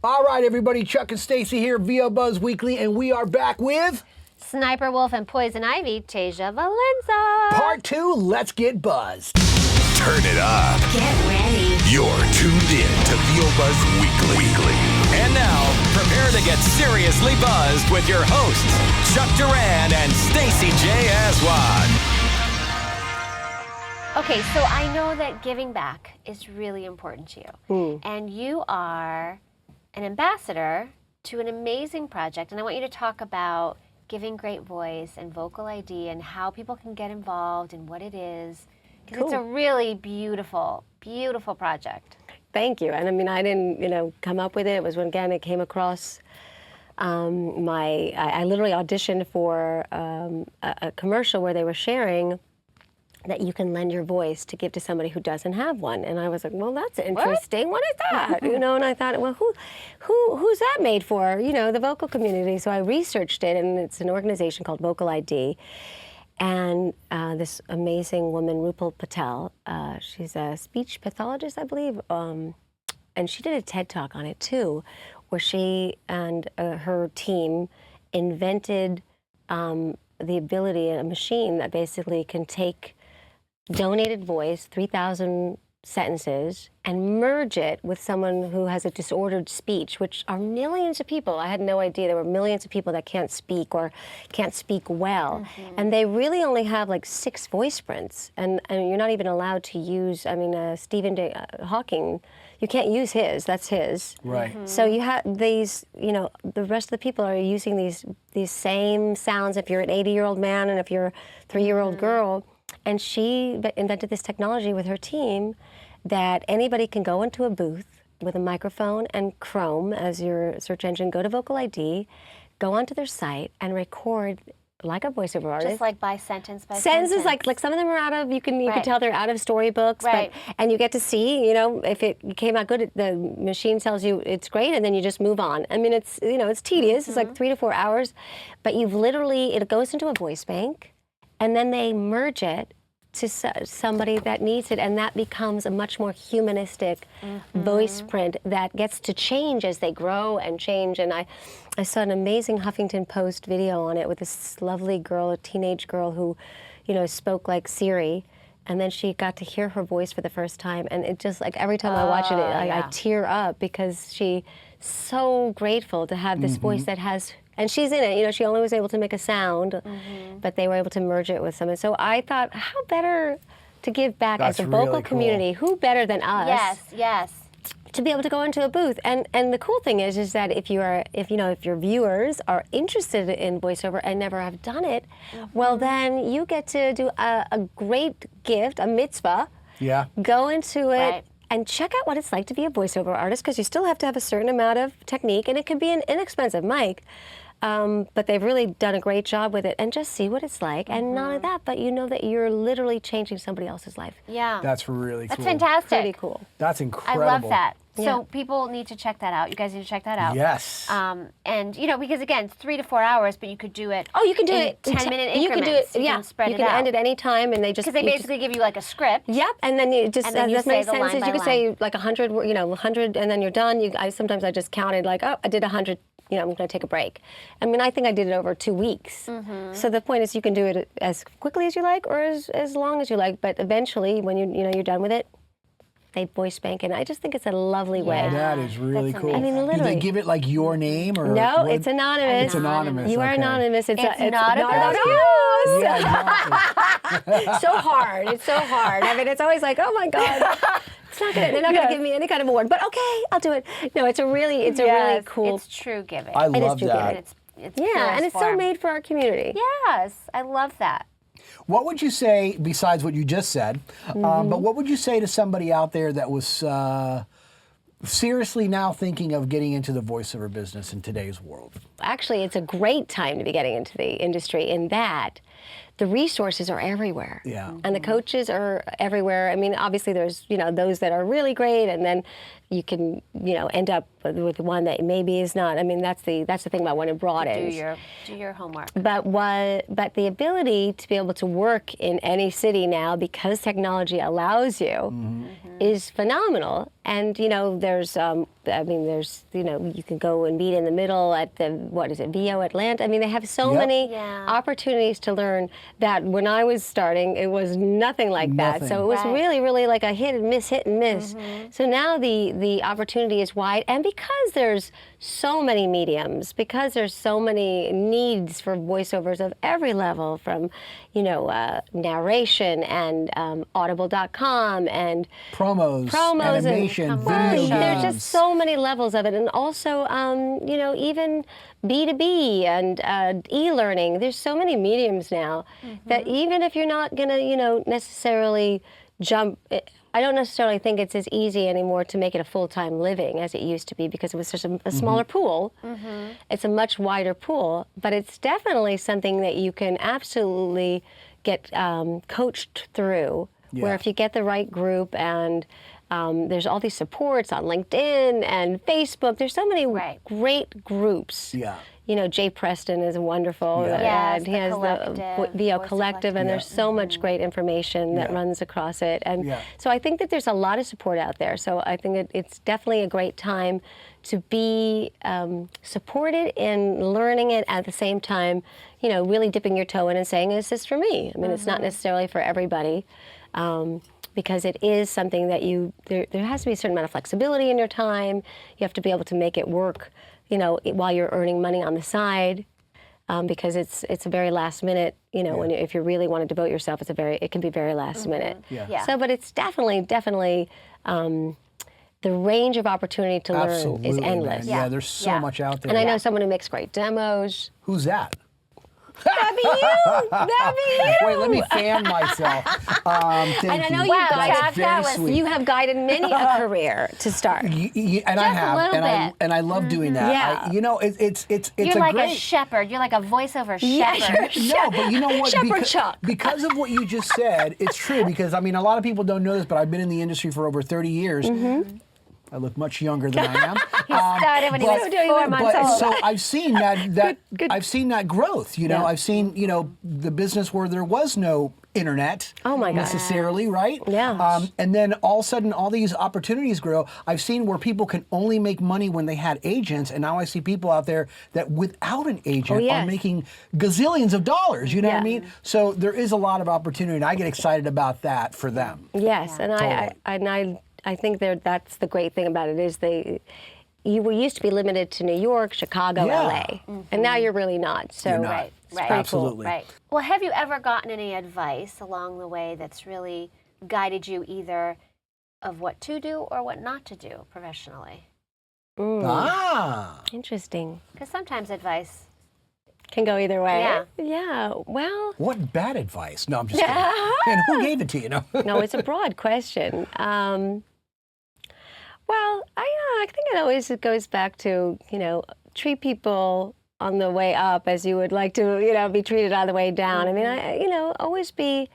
All right, everybody, Chuck and Stacey here, VO Buzz Weekly, and we are back with Sniper Wolf and Poison Ivy, Tasia Valenza. Part 2, Let's Get Buzzed. Turn it up. Get ready. You're tuned in to VO Buzz Weekly. And now, prepare to get seriously buzzed with your hosts, Chuck Duran and Stacey J. Aswad. Okay, so I know that giving back is really important to you. And you are an ambassador to an amazing project. And I want you to talk about Giving Great Voice and VocaliD and how people can get involved and what it is. Because it's a really beautiful, beautiful project. Thank you. And I mean, I didn't, come up with it. It was when, again, it came across I literally auditioned for a commercial where they were sharing that you can lend your voice to give to somebody who doesn't have one. And I was like, well, that's interesting. What is that? And I thought, well, who's that made for? The vocal community. So I researched it, and it's an organization called VocaliD. And this amazing woman, Rupal Patel, she's a speech pathologist, I believe, and she did a TED Talk on it too, where she and her team invented the ability, a machine that basically can take donated voice, 3,000 sentences, and merge it with someone who has a disordered speech, which are millions of people. I had no idea there were millions of people that can't speak or can't speak well. And they really only have like 6 voice prints. And you're not even allowed to use, Stephen Hawking, you can't use his, that's his. Right. So you have these, the rest of the people are using these same sounds if you're an 80-year-old man and if you're a 3-year-old girl. And she invented this technology with her team that anybody can go into a booth with a microphone and Chrome as your search engine, go to VocaliD, go onto their site and record like a voiceover artist. Just like by sentence by sentences, like some of them are out of, you can tell they're out of storybooks, and you get to see, if it came out good, the machine tells you it's great, and then you just move on. I mean, it's, it's tedious, it's like 3 to 4 hours, but it goes into a voice bank, and then they merge it to somebody that needs it, and that becomes a much more humanistic voice print that gets to change as they grow and change. And I saw an amazing Huffington Post video on it with this lovely girl, a teenage girl who, spoke like Siri, and then she got to hear her voice for the first time, and it just, like, every time I watch it, I tear up because she's so grateful to have this voice that has. And she's in it, she only was able to make a sound, but they were able to merge it with someone. So I thought, how better to give back as a vocal community? Who better than us? Yes. To be able to go into a booth. And the cool thing is that if your viewers are interested in voiceover and never have done it, well, then you get to do a great gift, a mitzvah. Yeah. Go into it. And check out what it's like to be a voiceover artist, because you still have to have a certain amount of technique, and it can be an inexpensive mic. But they've really done a great job with it, and just see what it's like. And not only that, but you know that you're literally changing somebody else's life. Yeah. That's really cool. That's fantastic. Pretty cool. That's incredible. I love that. Yeah. So people need to check that out. You guys need to check that out. Yes. And because again, it's 3 to 4 hours, but you could do it. Oh, you can do in it 10-minute increments. You can do it. You can spread you it can out. end at any time, and because they basically give you like a script. Yep, and then you just you as say many the line sentences. by You could line. say like 100, 100, and then you're done. Sometimes I just counted like, oh, I did 100. I'm going to take a break. I mean, I think I did it over 2 weeks. So the point is, you can do it as quickly as you like, or as long as you like. But eventually, when you're done with it, they voice bank, and I just think it's a lovely way. That is really cool. I mean, literally. Do they give it like your name or? No, what? it's anonymous. It's anonymous. You are okay. anonymous. It's not about you. Yeah, exactly. So hard. It's so hard. I mean, it's always like, oh my God. They're not going to give me any kind of award, but okay, I'll do it. No, it's a really cool. It's true giving. I It is love true that. giving. It's and it's so made for our community. Yes, I love that. What would you say, besides what you just said, but what would you say to somebody out there that was seriously now thinking of getting into the voiceover business in today's world? Actually, it's a great time to be getting into the industry in that the resources are everywhere. Yeah. And the coaches are everywhere. I mean, obviously there's, those that are really great, and then you can, end up with one that maybe is not. I mean, that's the thing about when it broadens. Do your homework. But the ability to be able to work in any city now, because technology allows you, is phenomenal. And there's I mean, there's, you can go and meet in the middle at the, VO Atlanta. I mean, they have so many opportunities to learn that when I was starting, it was nothing like that. So it was really, really like a hit and miss. So now the opportunity is wide. And because there's so many mediums, because there's so many needs for voiceovers of every level, from, narration and audible.com and promos, animation, and video games. there's just so many levels of it, and also even B2B and e-learning. There's so many mediums now that even if you're not gonna necessarily jump, I don't necessarily think it's as easy anymore to make it a full-time living as it used to be, because it was such a smaller pool. It's a much wider pool, but it's definitely something that you can absolutely get coached through, where if you get the right group, and there's all these supports on LinkedIn and Facebook. There's so many great groups. Jay Preston is wonderful. And he has the VO Collective, and there's so much great information that runs across it. And so I think that there's a lot of support out there. So I think it's definitely a great time to be supported in learning it, at the same time, really dipping your toe in and saying, is this for me? I mean, it's not necessarily for everybody. Because it is something that there has to be a certain amount of flexibility in your time. You have to be able to make it work, while you're earning money on the side, because it's a very last minute, if you really want to devote yourself, it can be very last minute. So, but it's definitely, the range of opportunity to learn is endless. Man. Yeah, there's so much out there. And I know someone who makes great demos. Who's that? That'd be you. That'd be you. Wait, let me fan myself. Thank and I know you. you have guided many a career to start. And I have, and I love doing that. Yeah. It's You're like a shepherd. You're like a voiceover shepherd. Yeah, No, but you know what? Shepherd Chuck. Because of what you just said, it's true. Because I mean, a lot of people don't know this, but I've been in the industry for over 30 years. I look much younger than I am. He started when he was 4 months old. So I've seen that Good. I've seen that growth. I've seen the business where there was no internet necessarily, right? Yeah. And then all of a sudden, all these opportunities grow. I've seen where people can only make money when they had agents, and now I see people out there that without an agent are making gazillions of dollars. You know what I mean? So there is a lot of opportunity, and I get excited about that for them. Yes, and I think that's the great thing about it, is you were used to be limited to New York, Chicago, LA, and now you're really not. So You're not. Right. Absolutely. Right. Well, have you ever gotten any advice along the way that's really guided you, either of what to do or what not to do professionally? Interesting. Because sometimes advice can go either way. Yeah. Well. What bad advice? No, I'm just kidding. And who gave it to you? No, it's a broad question. Well, I think it always goes back to, treat people on the way up as you would like to, be treated on the way down. I mean, always be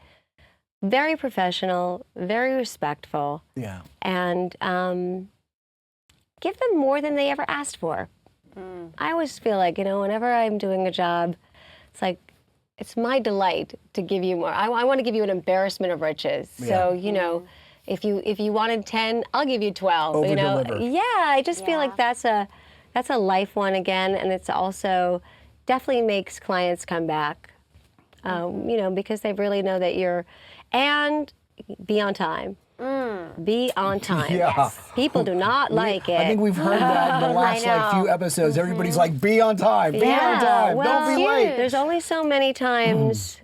very professional, very respectful. Yeah. And give them more than they ever asked for. I always feel like, whenever I'm doing a job, it's my delight to give you more. I want to give you an embarrassment of riches. So, if you wanted 10, I'll give you 12. Over-deliver. Yeah, I just feel like that's a life one again, and it's also definitely makes clients come back. Because they really know that and be on time. Be on time. Yeah. Yes. People do not like it. I think we've heard that in the last few episodes. Everybody's like, be on time, be on time, well, don't be late. There's only so many times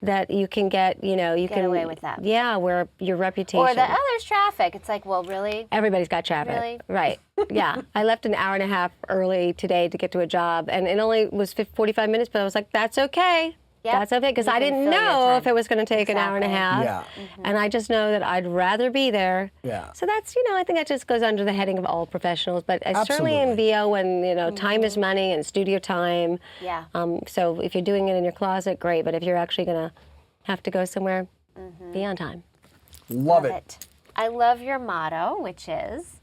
that you can get away with that. Yeah, where your reputation. Or there's traffic. It's like, well, really? Everybody's got traffic. Really? Right. Yeah. I left an hour and a half early today to get to a job, and it only was 45 minutes, but I was like, that's okay. Yep. That's okay, because I didn't know if it was going to take an hour and a half. Yeah. And I just know that I'd rather be there. Yeah. So that's, I think that just goes under the heading of all professionals. But certainly in VO, when, time is money and studio time. Yeah. So if you're doing it in your closet, great. But if you're actually going to have to go somewhere, be on time. Love it. I love your motto, which is,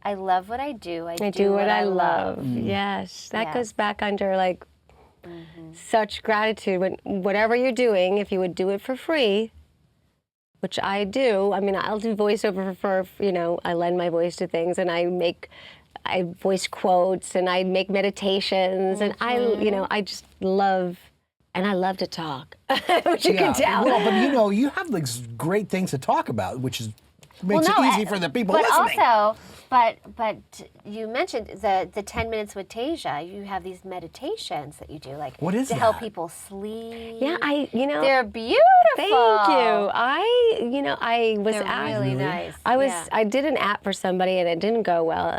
I love what I do. I do what I love. Yes. That goes back under, such gratitude. When whatever you're doing, if you would do it for free, which I do. I mean, I'll do voiceover for I lend my voice to things, and I make I voice quotes and I'd make meditations and I just love, and I love to talk, which you can tell. Well, but you have like great things to talk about, which makes it easy for the people listening. Also, but you mentioned the 10 minutes with Tasia. You have these meditations that you do, like what is to that? help people sleep. Yeah, they're beautiful. Thank you. I was really nice. I did an app for somebody and it didn't go well.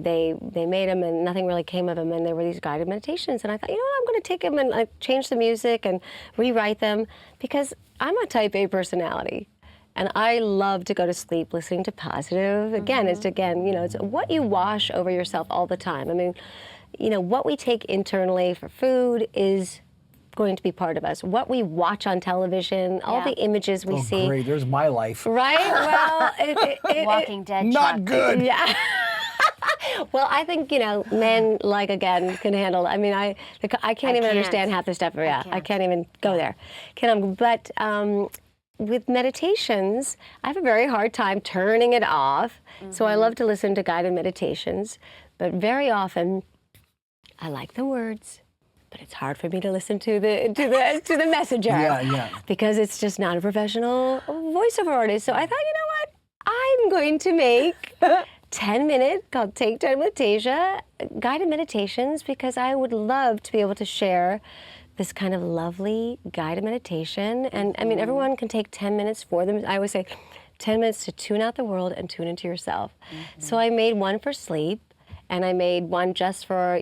They made them and nothing really came of them, and they were these guided meditations. And I thought, I'm going to take them and change the music and rewrite them, because I'm a type A personality. And I love to go to sleep listening to positive. Again, it's what you wash over yourself all the time. I mean, what we take internally for food is going to be part of us. What we watch on television, all the images we see. Great, there's my life. Right? Well, Walking Dead. Not good. Yeah. Well, I think, men, can handle. I mean, I can't even understand half the stuff. I can't even go there. But with meditations, I have a very hard time turning it off. So I love to listen to guided meditations. But very often, I like the words, but it's hard for me to listen to the messenger. Because it's just not a professional voiceover artist. So I thought, I'm going to make 10-minute called Take 10 with Tasia guided meditations, because I would love to be able to share this kind of lovely guided meditation. And I mean, everyone can take 10 minutes for them. I always say 10 minutes to tune out the world and tune into yourself. So I made one for sleep, and I made one just for,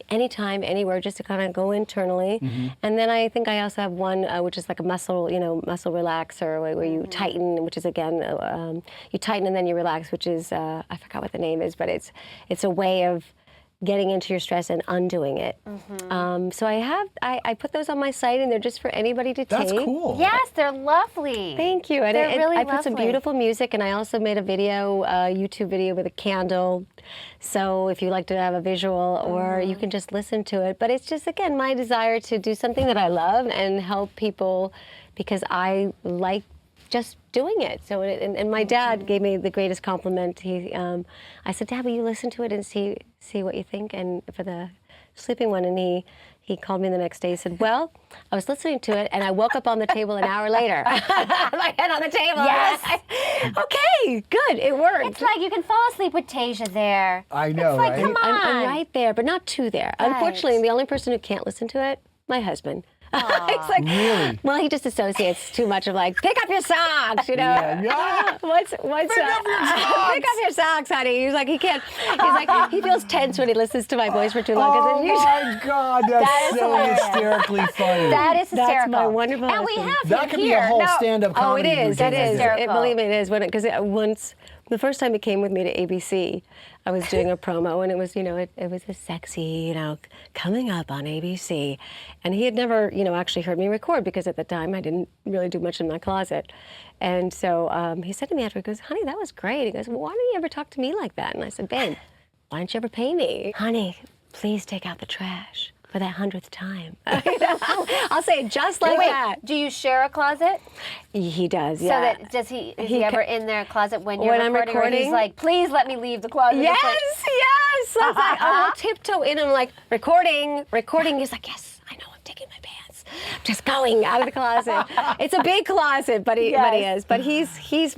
anytime, anywhere, just to kind of go internally. And then I think I also have one which is like a muscle relaxer, where you tighten, which is again, you tighten and then you relax, which is, I forgot what the name is, but it's a way of getting into your stress and undoing it. So I put those on my site, and they're just for anybody to take. That's cool. Yes, they're lovely. Thank you. And They're really I put some beautiful music, and I also made a video, YouTube video with a candle. So if you like to have a visual, or you can just listen to it. But it's just, again, my desire to do something that I love and help people, because I like just doing it. So, and my dad gave me the greatest compliment. I said, Dad, will you listen to it and see what you think? And for the sleeping one, and he called me the next day. He said, well, I was listening to it, and I woke up on the table an hour later. My head on the table. Yes. Okay, good, it worked. It's like you can fall asleep with Tasia there. I know, it's like, right? Come on. I'm right there, but not too there. Right. Unfortunately, the only person who can't listen to it, my husband. It's like, really? Well, he just associates too much of like, pick up your socks, Yeah. What's pick up your socks, honey. He's like, he can't. He's like, he feels tense when he listens to my voice for too long. Oh my God, that's so hysterically funny. That is hysterical. That's my wonderful. And we husband. have that him could here. be a whole stand-up comedy. Oh, it is. routine. It is. hysterical. Believe me, it is. Because once, the first time he came with me to ABC, I was doing a promo, and it was, it was a sexy, coming up on ABC. And he had never, actually heard me record, because at the time I didn't really do much in my closet. And so he said to me after, he goes, honey, that was great. He goes, well, why don't you ever talk to me like that? And I said, babe, why don't you ever pay me? Honey, please take out the trash for that 100th time. I'll say it just like that. Do you share a closet? He does, yeah. So that is he ever in their closet when you're I'm recording? Or he's recording? like, please let me leave the closet. Yes. So I was like, I'll tiptoe in, and I'm like, recording. He's like, yes, I know, I'm taking my pants. I'm just going out of the closet. It's a big closet, but he is. But he's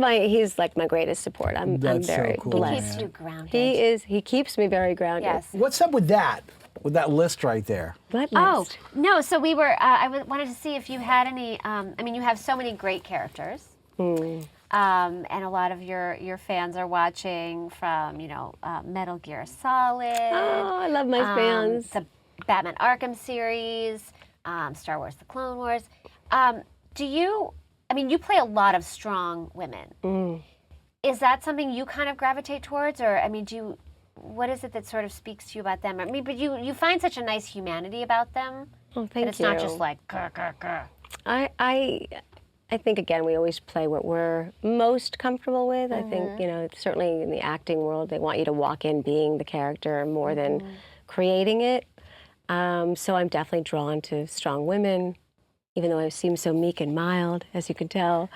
like my greatest support. I'm very so cool, blessed. He keeps you grounded. He keeps me very grounded. Yes. What's up with that? With that list right there? What Oh, list? no, so we were, wanted to see if you had any, you have so many great characters. And a lot of your fans are watching from, Metal Gear Solid. Oh, I love my fans. The Batman Arkham series, Star Wars The Clone Wars. You play a lot of strong women. Is that something you kind of gravitate towards? Or, what is it that sort of speaks to you about them? But you find such a nice humanity about them. Oh, thank that it's you. not just like, grr, grr, grr. I think, again, we always play what we're most comfortable with. I think, certainly in the acting world, they want you to walk in being the character more than creating it. So I'm definitely drawn to strong women, even though I seem so meek and mild, as you can tell.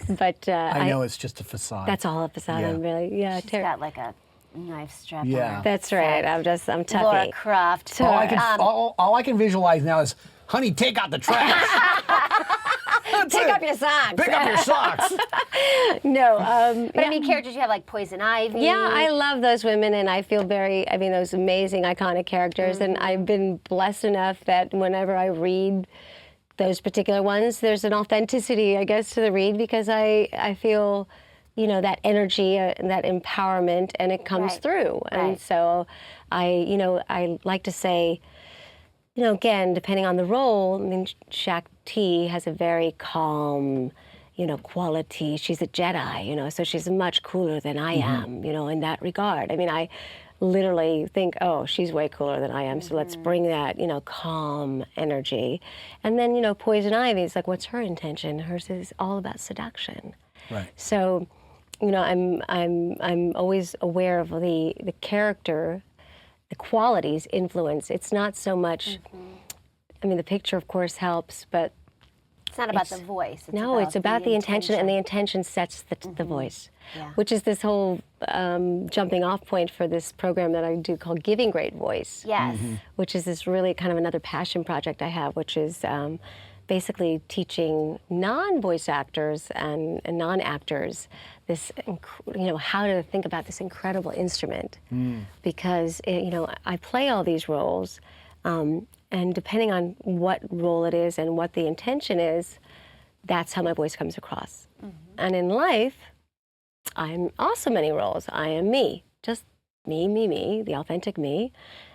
But I know it's just a facade. That's all a facade. Yeah. I'm really, She's got like a knife strap Yeah. on. That's right. I'm toughy. Laura Croft. All I can visualize now is, honey, take out the trash. Pick up your socks. Pick up your socks. No. But I mean, characters you have like Poison Ivy. Yeah, I love those women, and I feel those amazing, iconic characters, and I've been blessed enough that whenever I read those particular ones, there's an authenticity, I guess, to the read, because I feel, that energy, that empowerment, and it comes through. And so I like to say, again, depending on the role, I mean, Shaak Ti has a very calm, quality. She's a Jedi, so she's much cooler than I am, in that regard. I mean, I literally think, oh, she's way cooler than I am, so let's bring that, calm energy. And then, Poison Ivy is like, what's her intention? Hers is all about seduction. Right. So, I'm always aware of the character, the qualities influence. It's not so much, I mean, the picture, of course, helps, but it's not about the voice. It's about the intention, and the intention sets the voice, which is this whole jumping off point for this program that I do called Giving Great Voice. Yes. Which is this really kind of another passion project I have, which is basically teaching non-voice actors and non-actors this, how to think about this incredible instrument, because I play all these roles. And depending on what role it is and what the intention is, that's how my voice comes across. And in life, I'm also many roles. I am me, just me, the authentic me.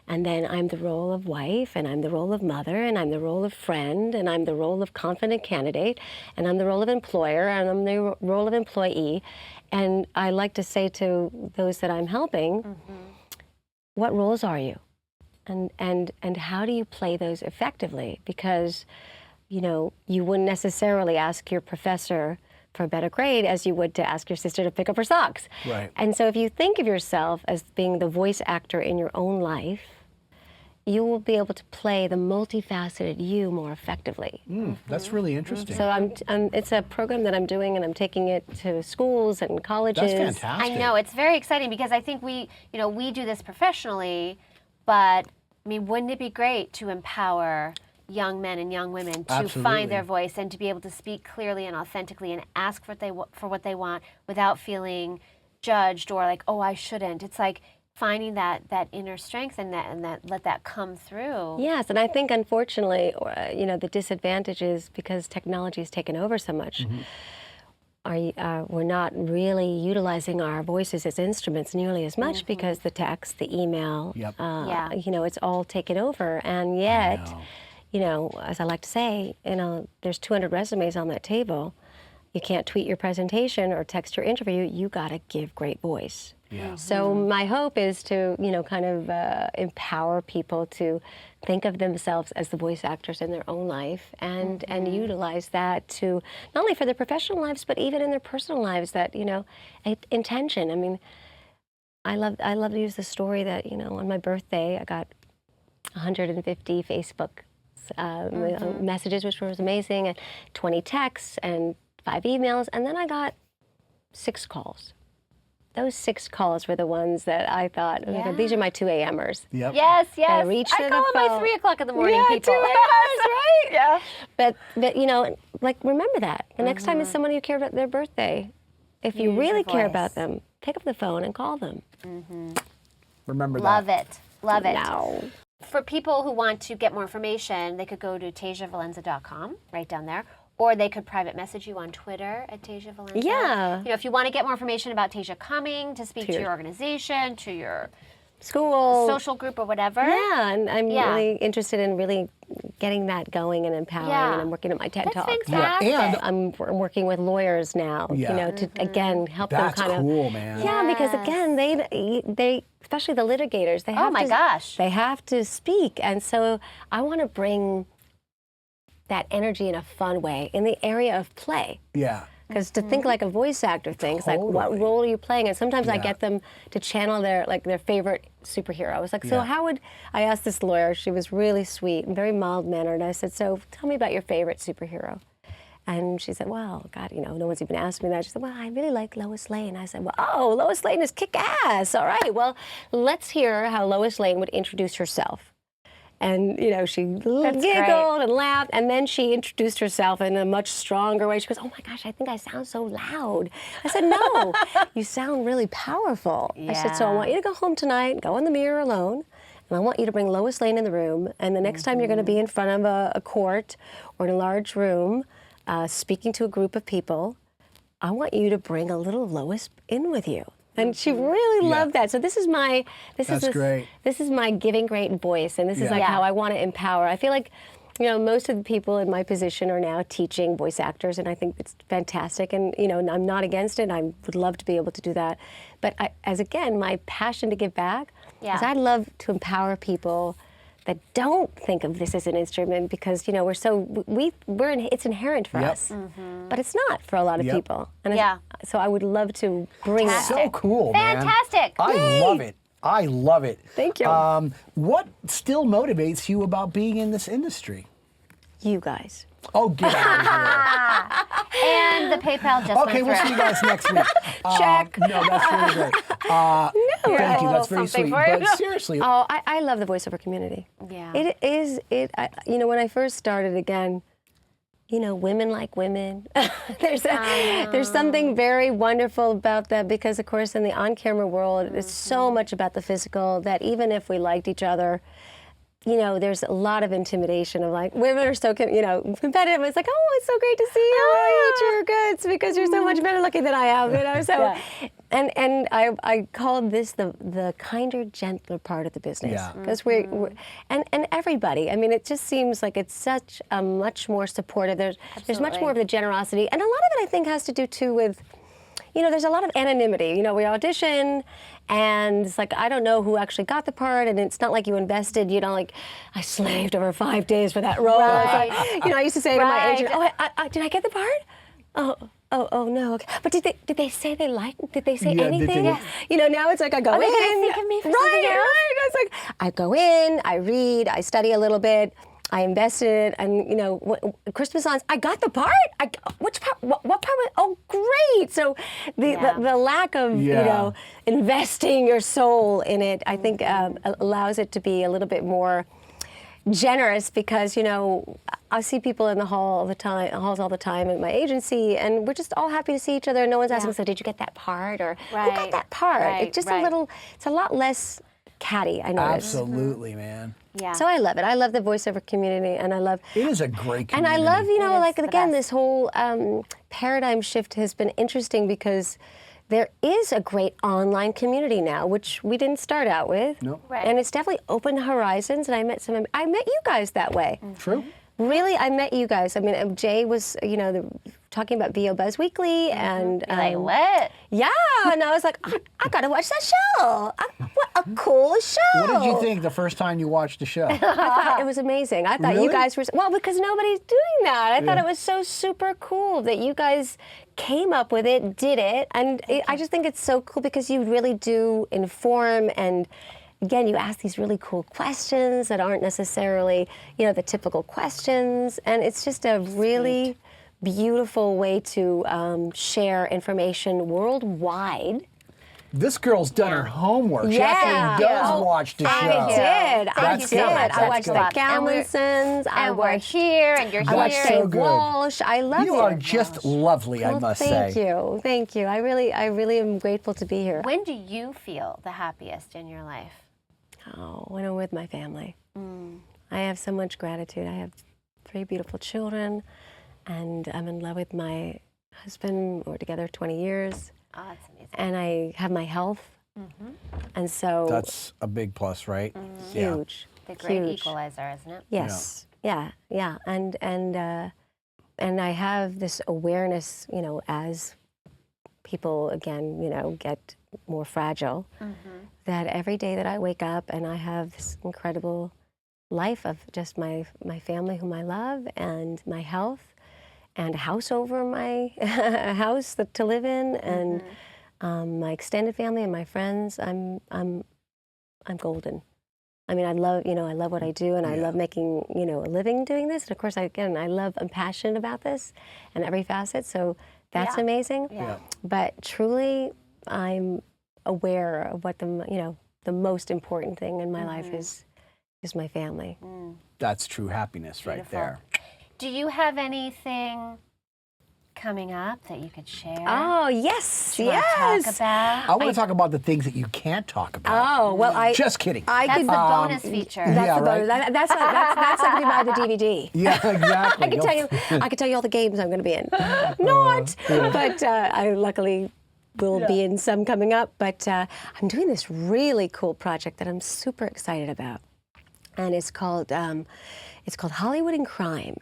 And then I'm the role of wife, and I'm the role of mother, and I'm the role of friend, and I'm the role of confident candidate, and I'm the role of employer, and I'm the role of employee. And I like to say to those that I'm helping, what roles are you? And how do you play those effectively? Because, you wouldn't necessarily ask your professor for a better grade as you would to ask your sister to pick up her socks. Right. And so if you think of yourself as being the voice actor in your own life, you will be able to play the multifaceted you more effectively. That's really interesting. So it's a program that I'm doing, and I'm taking it to schools and colleges. That's fantastic. I know, it's very exciting, because I think we do this professionally, but I mean, wouldn't it be great to empower young men and young women to find their voice and to be able to speak clearly and authentically and ask for what they want without feeling judged or like, oh, I shouldn't. It's like finding that inner strength and let that come through. Yes, and I think unfortunately, the disadvantage is because technology has taken over so much. We're not really utilizing our voices as instruments nearly as much because the text, the email, it's all taken over. And yet, as I like to say, there's 200 resumes on that table. You can't tweet your presentation or text your interview. You got to give great voice. Yeah. So my hope is to, kind of empower people to think of themselves as the voice actors in their own life and utilize that to, not only for their professional lives, but even in their personal lives, that, intention. I mean, I love to use the story that, on my birthday, I got 150 Facebook messages, which was amazing, and 20 texts and 5 emails, and then I got 6 calls. Those 6 calls were the ones that I thought, oh my God, these are my 2 a.m.ers. Yep. Yes. I reached I call them my 3 o'clock in the morning people. 2 a.m.ers, right? Yeah. But remember that. The next time it's someone you care about their birthday, if you really care about them, pick up the phone and call them. Remember that. Love it. No. For people who want to get more information, they could go to TasiaValenza.com, right down there. Or they could private message you on Twitter at Tasia Valenza. Yeah. If you want to get more information about Tasia coming to speak to your organization, to your school, social group, or whatever. Yeah, and I'm really interested in really getting that going and empowering. And I'm working at my TED Talk. Fantastic. Yeah, and I'm working with lawyers now. To again help them kind of. That's cool, man. Yeah, because again, they especially the litigators, they have they have to speak, and so I want to bring that energy in a fun way in the area of play. Yeah. Because to think like a voice actor thinks, like, what role are you playing? And sometimes I get them to channel their favorite superhero. I was like, so how would, I asked this lawyer, she was really sweet and very mild-mannered. I said, so tell me about your favorite superhero. And she said, well, God, you know, no one's even asked me that. She said, well, I really like Lois Lane. I said, well, oh, Lois Lane is kick-ass. All right, well, let's hear how Lois Lane would introduce herself. And, you know, she giggled and laughed, and then she introduced herself in a much stronger way. She goes, oh my gosh, I think I sound so loud. I said, no, you sound really powerful. I said, so I want you to go home tonight, go in the mirror alone, and I want you to bring Lois Lane in the room, and the next time you're going to be in front of a court or in a large room, speaking to a group of people, I want you to bring a little Lois in with you. And she really loved that. So this is my this is my giving great voice, and this is like how I want to empower. I feel like, you know, most of the people in my position are now teaching voice actors, and I think it's fantastic. And you know, I'm not against it. I would love to be able to do that. But as again, my passion to give back is I'd love to empower people that don't think of this as an instrument, because you know it's inherent for us, but it's not for a lot of people. And so I would love to bring it. So cool, man. Fantastic. I love it. I love it. Thank you. What still motivates you about being in this industry? You guys. Oh, get out of here. And the PayPal just Okay, we'll went see you guys next week. Check. No, that's really great. Thank you. That's very sweet. But seriously. Oh, I love the voiceover community. Yeah. It is. You know, when I first started, again, you know, women like women. There's something very wonderful about that, because, of course, in the on-camera world, it's so much about the physical that even if we liked each other, you know, there's a lot of intimidation of like, women are so, you know, competitive. It's like, oh, it's so great to see you. I eat your goods because you're so much better looking than I am, you know. So, and I called this the kinder, gentler part of the business, because we're and everybody. I mean, it just seems like it's such a much more supportive. There's much more of the generosity, and a lot of it I think has to do too with, you know, there's a lot of anonymity. You know, we audition, and it's like, I don't know who actually got the part, and it's not like you invested, you know, like, I slaved over 5 days for that role. Right. Like, you know, I used to say to my agent, oh, did I get the part? Oh, no, okay. But did they say they liked it? Did they say anything? You know, now it's like I go in. Did they think of me for something else? Right. It's like, I go in, I read, I study a little bit, I invested, and you know, Christmas songs. I got the part. Which part? What part? Oh, great! So the lack of you know, investing your soul in it, I think allows it to be a little bit more generous, because you know, I see people in the halls all the time at my agency, and we're just all happy to see each other. No one's asking, so did you get that part, or who got that part? It's just it's a lot less catty, I noticed. Absolutely, man. Yeah. So I love it. I love the voiceover community, and I love. It is a great community. And I love, you know, like again, this whole paradigm shift has been interesting, because there is a great online community now, which we didn't start out with. Nope. Right. And it's definitely opened horizons. And I met you guys that way. True. Really, I met you guys. I mean, Jay was, you know, talking about VO Buzz Weekly, and like, what? Yeah, and I was like, I gotta watch that show. What a cool show! What did you think the first time you watched the show? I thought it was amazing. I thought you guys were, well, because nobody's doing that. I thought it was so super cool that you guys came up with it, did it, and I just think it's so cool, because you really do inform, and again, you ask these really cool questions that aren't necessarily, you know, the typical questions, and it's just a really beautiful way to share information worldwide. This girl's done her homework. She actually does watch the show. I did. Thank you so much. I watched the That's Gallinsons. And we're here, and you're here. I watched so Dave good. Walsh. I love You are just lovely, I must say. Thank you. I really am grateful to be here. When do you feel the happiest in your life? Oh, when I'm with my family. I have so much gratitude. I have 3 beautiful children, and I'm in love with my husband. We're together 20 years. Oh, that's amazing. And I have my health. And so That's a big plus, right? huge. The great huge. equalizer, isn't it? Yes. Yeah. And I have this awareness, you know, as people again, you know, get more fragile, that every day that I wake up and I have this incredible life of just my family whom I love, and my health, and a house over my house to live in, and my extended family and my friends, I'm golden. I mean, I love what I do, and I love making, a living doing this. And of course, I'm passionate about this and every facet. So that's amazing. Yeah. But truly, I'm aware of what the most important thing in my life is my family. That's true happiness right Beautiful. there. Do you have anything coming up that you could share? Oh, yes, Do you want to talk about? I want to talk about the things that you can't talk about. Oh, well, Just kidding. That's the bonus feature. Yeah, right. That's something to buy the DVD. Yeah, exactly. I can tell you all the games I'm going to be in. Not, but I luckily will be in some coming up. But I'm doing this really cool project that I'm super excited about, and it's called Hollywood and Crime,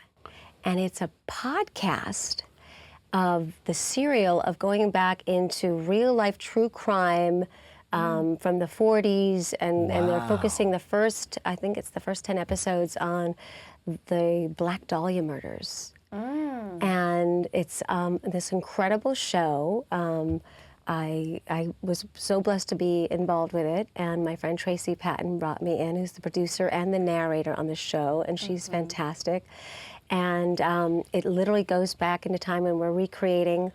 and it's a podcast of the serial of going back into real life true crime from the 40s, and they're focusing the first 10 episodes on the Black Dahlia murders. And it's this incredible show. I was so blessed to be involved with it, and my friend Tracy Patton brought me in, who's the producer and the narrator on the show, and she's fantastic. And it literally goes back into time when we're recreating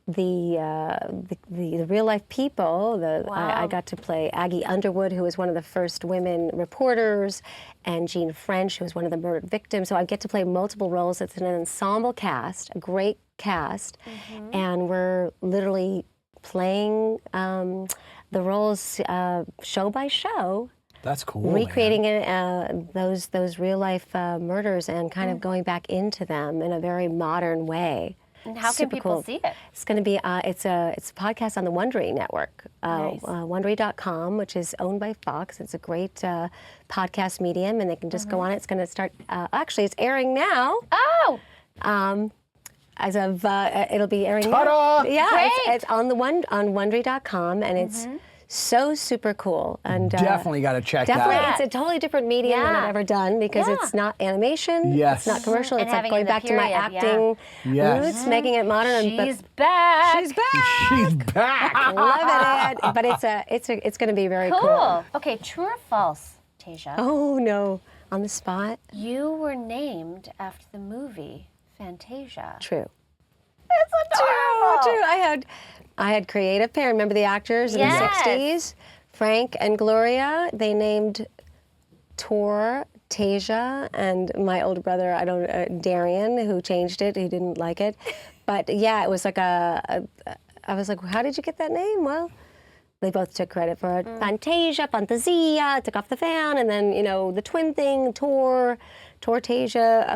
the real life people. I got to play Aggie Underwood, who was one of the first women reporters, and Jean French, who was one of the murdered victims. So I get to play multiple roles. It's an ensemble cast, a great cast, and we're literally playing the roles show by show. That's cool. Recreating those real life murders and kind of going back into them in a very modern way. And how can people see it? It's going to be it's a podcast on the Wondery network, Wondery.com, which is owned by Fox. It's a great podcast medium, and they can just go on it. It's going to start. Actually, it's airing now. Oh. As of it'll be airing Ta-da! now. Yeah, it's on Wondery.com, and it's so super cool. And definitely got to check definitely, that out. it's a totally different medium than I've ever done, because it's not animation. Yes. It's not commercial. And it's like having going the back to my period, acting Yes. roots, making it modern. She's back. She's back. She's back. Love it. But it's going to be very cool. Okay, true or false, Tasia? Oh no, on the spot. You were named after the movie Fantasia. True. It's adorable. True. I had creative parents. Remember the actors in the 60s? Frank and Gloria. They named Tor Tasia, and my older brother, Darian, who changed it. He didn't like it. But yeah, it was like I was like, how did you get that name? Well, they both took credit for it. Fantasia, Fantasia, took off the fan, and then, the twin thing, Tasia.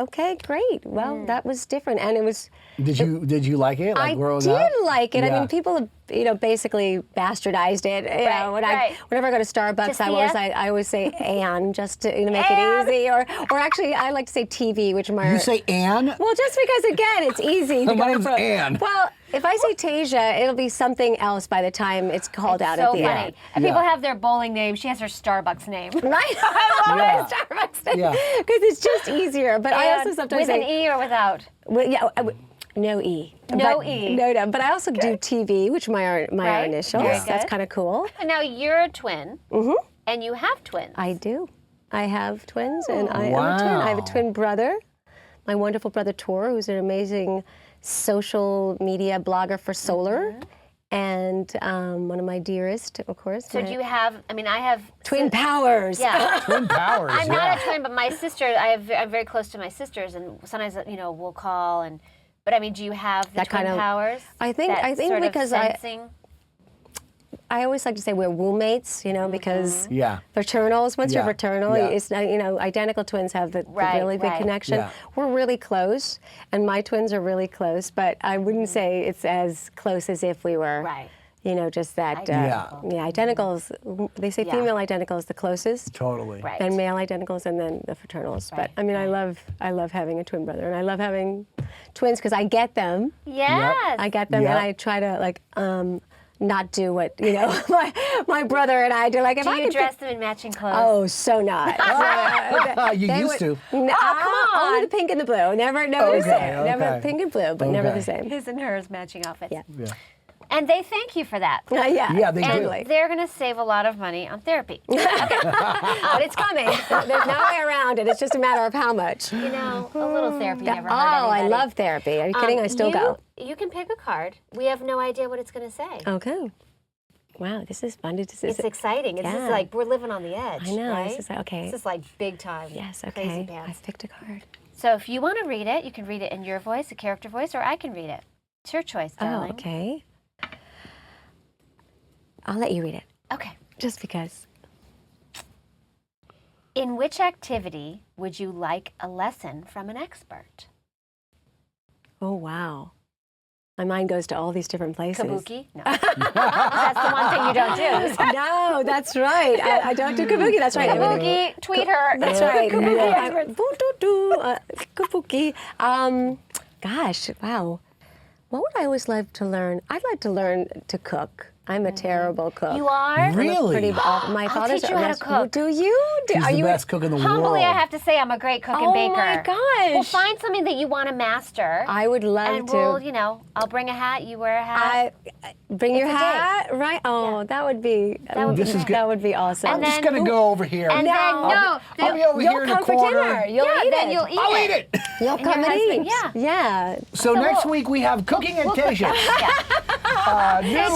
Okay, great. Well, that was different, and it was. Did you like it? Like, I did like it. I mean, people have, basically bastardized it. Whenever I go to Starbucks, I always say Anne, just to make it easy, or actually I like to say TV, which You say Anne? Well, just because again, it's easy. My name's Anne. Well, if I say Tasia, it'll be something else by the time it's called out at the funny. end. And people have their bowling name. She has her Starbucks name. Right? I love my Starbucks name because it's just easier. But I also sometimes with an E or without? No E. No E. No. But I also do TV, which my initials. Very That's good. kind of cool. And now you're a twin. And you have twins. I do. I have twins, and I am a twin. I have a twin brother, my wonderful brother Tor, who's an amazing social media blogger for solar, and one of my dearest, of course. So do you have? I mean, I have twin powers. Yeah. Twin powers. I'm not a twin, but my sister. I'm very close to my sisters, and sometimes we'll call and. But I mean, do you have the That twin kind of powers? I think sort because of sensing? I always like to say we're roommates, because fraternals. Once you're fraternal, it's identical twins have the really big connection. Yeah. We're really close, and my twins are really close, but I wouldn't say it's as close as if we were. Right. Just that. Identical. Identicals. They say female identical is the closest. Totally. Right. Then male identicals, and then the fraternals. Right. But I mean, I love having a twin brother, and I love having twins because I get them. Yes. I get them, and I try to not do what my brother and I do. Like, if Do I you could dress them in matching clothes? Oh, so not. You used to. No, come on. Only the pink and the blue. Never the same. Never pink and blue, but never the same. His and hers matching outfits. Yeah. And they thank you for that. Yeah, they do. And they're going to save a lot of money on therapy. But it's coming. There's no way around it. It's just a matter of how much. You know, a little therapy never hurt Oh, anybody. I love therapy. Are you kidding? I still go. You can pick a card. We have no idea what it's going to say. Okay. Wow, this is fun. It's exciting. It's just like we're living on the edge. I know. Right? This is okay. This is like big time. Yes, Crazy okay. pants. I've picked a card. So if you want to read it, you can read it in your voice, a character voice, or I can read it. It's your choice, darling. Oh, okay. I'll let you read it. Okay. Just because. In which activity would you like a lesson from an expert? Oh, wow. My mind goes to all these different places. Kabuki? No. That's the one thing you don't do. No, that's right. I don't do kabuki. That's right. Kabuki, tweet her. That's right. Kabuki. Kabuki. Gosh, wow. What would I always love to learn? I'd like to learn to cook. I'm a terrible cook. You are? I'm a Really? pretty my I'll father's teach you how to cook. Do you? She's Are the you best cook in the Humbly, world. I have to say I'm a great cook and baker. Oh my gosh. Well, find something that you want to master. I would love and to. we'll, you know, I'll bring a hat, you wear a hat. Bring your It's a hat, right? Oh, that would be. This is good. That would be awesome. I'm just gonna go over here. And then, I'll be over you'll here in the come for corner. dinner. You'll eat then it. you'll eat I'll it. eat it. You'll And come your and husband, eat. yeah. Yeah. So next week we have Cooking and Tasia.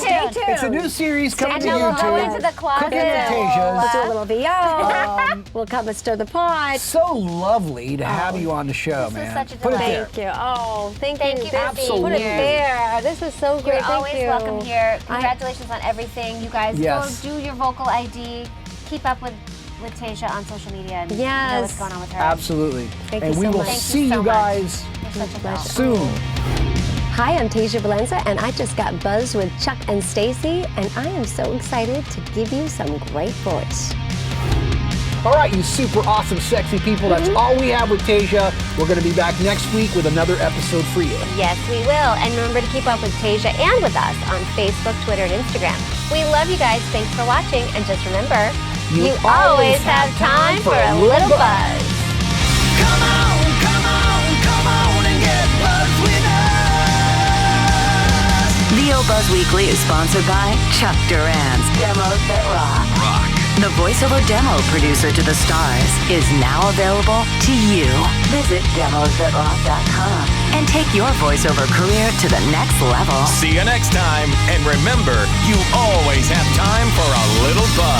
Stay tuned. It's a new series coming And to then we'll go YouTube. into the closet. Cooking and We'll Tasia's. do a little VO. We'll come and stir the pot. So lovely to have you on the show, This was man. such a Put it delight. there. Thank you. Oh, thank Thank you. you for Absolutely. Put it being here. there. This is so great. You're Thank always you. welcome here. Congratulations on everything. You guys Yes. go do your vocal ID. Keep up with Tasia on social media and know Yes. what's going on with her. Absolutely. Thank and you we so will much. Thank see you so you much. guys You're such a doll. soon. Hi, I'm Tasia Valenza, and I just got buzzed with Chuck and Stacey, and I am so excited to give you some great voice. All right, you super awesome, sexy people. That's all we have with Tasia. We're going to be back next week with another episode for you. Yes, we will. And remember to keep up with Tasia and with us on Facebook, Twitter, and Instagram. We love you guys. Thanks for watching. And just remember, you always have time for a little buzz. Come on, come on, come on and get buzzed with us. VO Buzz Weekly is sponsored by Chuck Duran's Demos That Rock. The voiceover demo producer to the stars is now available to you. Visit demosthatrock.com and take your voiceover career to the next level. See you next time. And remember, you always have time for a little buzz.